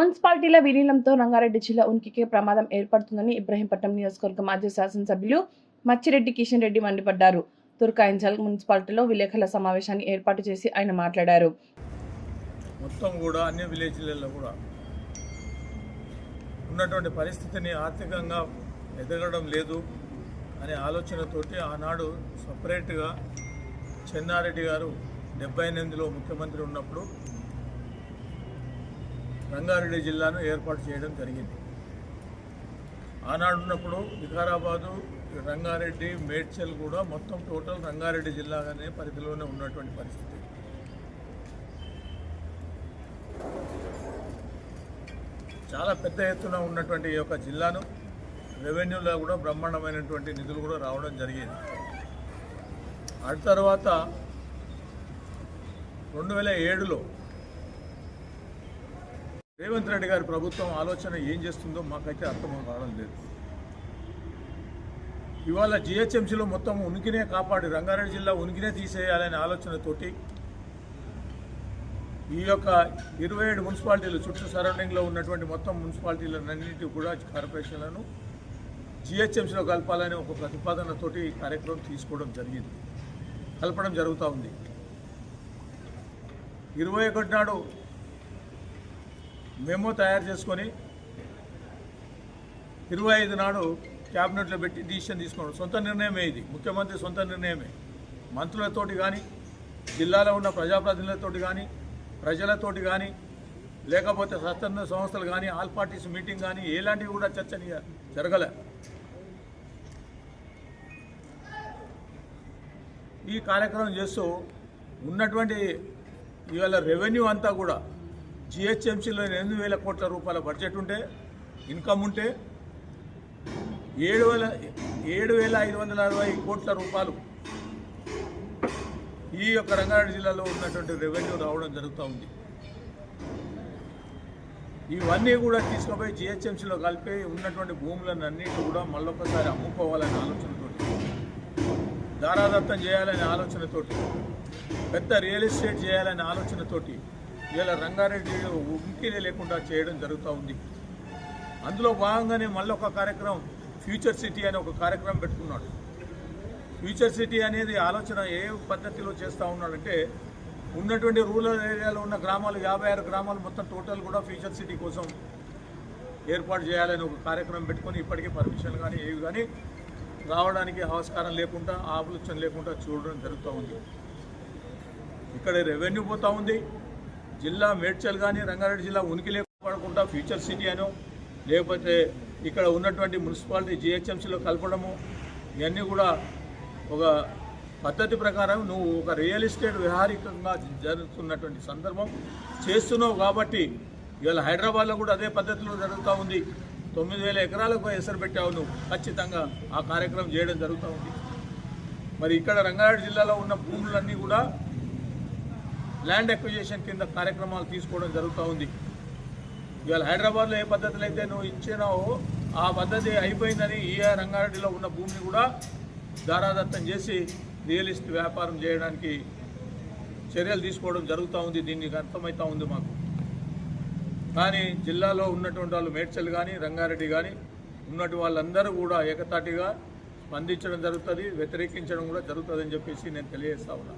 మున్సిపాలిటీల విలీనంతో రంగారెడ్డి జిల్లా ఉనికికి ప్రమాదం ఏర్పడుతుందని ఇబ్రహీంపట్నం నియోజకవర్గ మాజీ శాసనసభ్యులు మచ్చిరెడ్డి కిషన్ రెడ్డి మండిపడ్డారు. తుర్కాయింజల్ మున్సిపాలిటీలో విలేకరుల సమావేశాన్ని ఏర్పాటు చేసి ఆయన మాట్లాడారు. మొత్తం కూడా అన్ని విలేజ్లలో కూడా ఉన్నటువంటి పరిస్థితిని ఆర్థికంగా ఎదగడం లేదు అనే ఆలోచనతోటి ఆనాడు సపరేట్గా చెన్నారెడ్డి గారు 78లో ముఖ్యమంత్రి ఉన్నప్పుడు రంగారెడ్డి జిల్లాను ఏర్పాటు చేయడం జరిగింది. ఆనాడు ఉన్నప్పుడు వికారాబాదు, రంగారెడ్డి, మేడ్చల్ కూడా మొత్తం టోటల్ రంగారెడ్డి జిల్లాగానే పరిధిలోనే ఉన్నటువంటి పరిస్థితి. చాలా పెద్ద ఎత్తున ఉన్నటువంటి ఈ యొక్క జిల్లాను రెవెన్యూలో కూడా బ్రహ్మాండమైనటువంటి నిధులు కూడా రావడం జరిగింది. ఆ తర్వాత 2007లో రేవంత్ రెడ్డి గారి ప్రభుత్వం ఆలోచన ఏం చేస్తుందో మాకైతే అర్థం కావడం లేదు. ఇవాళ జిహెచ్ఎంసీలో మొత్తం ఉనికినే కాపాడి రంగారెడ్డి జిల్లా ఉనికినే తీసేయాలనే ఆలోచనతోటి ఈ యొక్క 27 మున్సిపాలిటీలు చుట్టూ సరౌండింగ్లో ఉన్నటువంటి మొత్తం మున్సిపాలిటీలన్నింటి కూడా కార్పొరేషన్లను జిహెచ్ఎంసీలో కలపాలని ఒక ప్రతిపాదనతోటి ఈ కార్యక్రమం తీసుకోవడం జరిగింది, కలపడం జరుగుతూ ఉంది. 21 నాడు మెమో తయారు చేసుకొని 25 నాడు క్యాబినెట్లో పెట్టి డిసిషన్ తీసుకోవడం సొంత నిర్ణయమే. ఇది ముఖ్యమంత్రి సొంత నిర్ణయమే. మంత్రులతోటి కానీ, జిల్లాలో ఉన్న ప్రజాప్రతినిధులతోటి కానీ, ప్రజలతోటి కానీ, లేకపోతే స్వతంత్ర సంస్థలు కానీ, ఆల్ పార్టీస్ మీటింగ్ కానీ ఎలాంటివి కూడా చర్చ జరగలే. ఈ కార్యక్రమం చేస్తూ ఉన్నటువంటి ఇవాళ రెవెన్యూ అంతా కూడా జిహెచ్ఎంసీలో 8,000 కోట్ల రూపాయల బడ్జెట్ ఉంటే, ఇన్కమ్ ఉంటే 7,540 కోట్ల రూపాయలు ఈ యొక్క రంగారెడ్డి జిల్లాలో ఉన్నటువంటి రెవెన్యూ రావడం జరుగుతూ ఉంది. ఇవన్నీ కూడా తీసుకుపోయి జిహెచ్ఎంసీలో కలిపి ఉన్నటువంటి భూములను అన్నింటి కూడా మళ్ళొకసారి అమ్ముకోవాలనే ఆలోచనతోటి, దారాదత్తం చేయాలనే ఆలోచనతోటి, పెద్ద రియల్ ఎస్టేట్ చేయాలనే ఆలోచనతోటి ఇలా రంగారెడ్డి ఉనికినే లేకుండా చేయడం జరుగుతూ ఉంది. అందులో భాగంగానే మళ్ళీ ఒక కార్యక్రమం ఫ్యూచర్ సిటీ అనే ఒక కార్యక్రమం పెట్టుకున్నాడు. ఫ్యూచర్ సిటీ అనేది ఆలోచన ఏ పద్ధతిలో చేస్తూ ఉన్నాడంటే, ఉన్నటువంటి రూరల్ ఏరియాలో ఉన్న గ్రామాలు 56 గ్రామాలు మొత్తం టోటల్ కూడా ఫ్యూచర్ సిటీ కోసం ఏర్పాటు చేయాలని ఒక కార్యక్రమం పెట్టుకొని ఇప్పటికీ పర్మిషన్ కానీ ఏవి కానీ రావడానికి ఆస్కారం లేకుండా, ఆలోచన లేకుండా చూడడం జరుగుతూ ఉంది. ఇక్కడ రెవెన్యూ పోతూ ఉంది. జిల్లా మేడ్చల్ కానీ రంగారెడ్డి జిల్లా ఉనికి లేకపోకుండా ఫ్యూచర్ సిటీ అనో, లేకపోతే ఇక్కడ ఉన్నటువంటి మున్సిపాలిటీ జిహెచ్ఎంసీలో కలపడము, ఇవన్నీ కూడా ఒక పద్ధతి ప్రకారం నువ్వు ఒక రియల్ ఎస్టేట్ వ్యవహారికంగా జరుగుతున్నటువంటి సందర్భం చేస్తున్నావు. కాబట్టి ఇవాళ హైదరాబాద్లో కూడా అదే పద్ధతిలో జరుగుతూ ఉంది. 9,000 ఎకరాలకు ఎసరు పెట్టావు నువ్వు. ఖచ్చితంగా ఆ కార్యక్రమం చేయడం జరుగుతూ ఉంది. మరి ఇక్కడ రంగారెడ్డి జిల్లాలో ఉన్న భూములన్నీ కూడా ల్యాండ్ అక్విజిషన్ కింద కార్యక్రమాలు తీసుకోవడం జరుగుతూ ఉంది. ఇవాళ హైదరాబాద్లో ఏ పద్ధతులు అయితే నువ్వు ఇచ్చినావో ఆ పద్ధతి అయిపోయిందని ఈ రంగారెడ్డిలో ఉన్న భూమిని కూడా దారాదత్తం చేసి రియల్ ఎస్టేట్ వ్యాపారం చేయడానికి చర్యలు తీసుకోవడం జరుగుతూ ఉంది. దీనికి అర్థమవుతూ ఉంది మాకు. కానీ జిల్లాలో ఉన్నటువంటి వాళ్ళు మేడ్చల్ కానీ రంగారెడ్డి కానీ ఉన్నటువంటి వాళ్ళందరూ కూడా ఏకతాటిగా స్పందించడం జరుగుతుంది, వ్యతిరేకించడం కూడా జరుగుతుందని చెప్పేసి నేను తెలియజేస్తా ఉన్నా.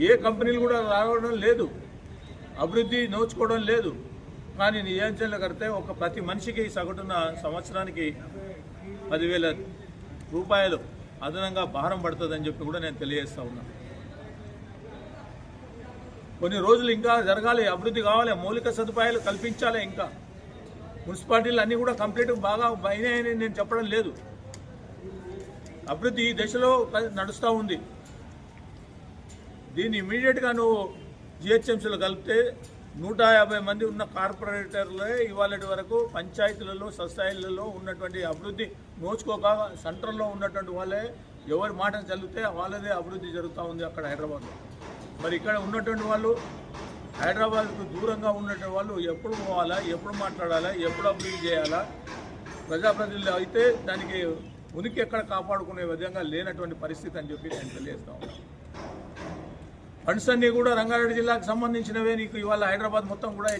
ఏ కంపెనీలు కూడా రావడం లేదు, అభివృద్ధి నోచుకోవడం లేదు. కానీ నియోజకవర్గంలో కడితే ఒక ప్రతి మనిషికి సగటున సంవత్సరానికి 10,000 రూపాయలు అదనంగా భారం పడుతుందని చెప్పి కూడా నేను తెలియజేస్తా ఉన్నా. కొన్ని రోజులు ఇంకా జరగాలి, అభివృద్ధి కావాలి, మౌలిక సదుపాయాలు కల్పించాలి. ఇంకా మున్సిపాలిటీలు అన్నీ కూడా కంప్లీట్ బాగా అయినాయని నేను చెప్పడం లేదు. అభివృద్ధి ఈ దశలో నడుస్తూ ఉంది. దీన్ని ఇమీడియట్గా నువ్వు జిహెచ్ఎంసీలో కలిపితే 150 మంది ఉన్న కార్పొరేటర్లే ఇవాళ వరకు పంచాయతీలలో, సొసైటీలలో ఉన్నటువంటి అభివృద్ధి నోచుకోక సెంట్రల్లో ఉన్నటువంటి వాళ్ళే ఎవరి మాటను చల్లితే వాళ్ళదే అభివృద్ధి జరుగుతూ ఉంది అక్కడ హైదరాబాద్లో. మరి ఇక్కడ ఉన్నటువంటి వాళ్ళు హైదరాబాద్కు దూరంగా ఉన్నటువంటి వాళ్ళు ఎప్పుడు పోవాలా, ఎప్పుడు మాట్లాడాలా, ఎప్పుడు అభివృద్ధి చేయాలా, ప్రజాప్రతినిధులు అయితే దానికి ఉనికి ఎక్కడ కాపాడుకునే విధంగా లేనటువంటి పరిస్థితి అని చెప్పి నేను తెలియజేస్తా ఉన్నాను. ఫండ్స్ అన్నీ కూడా రంగారెడ్డి జిల్లాకు సంబంధించినవే. నీకు ఇవాళ హైదరాబాద్ మొత్తం కూడా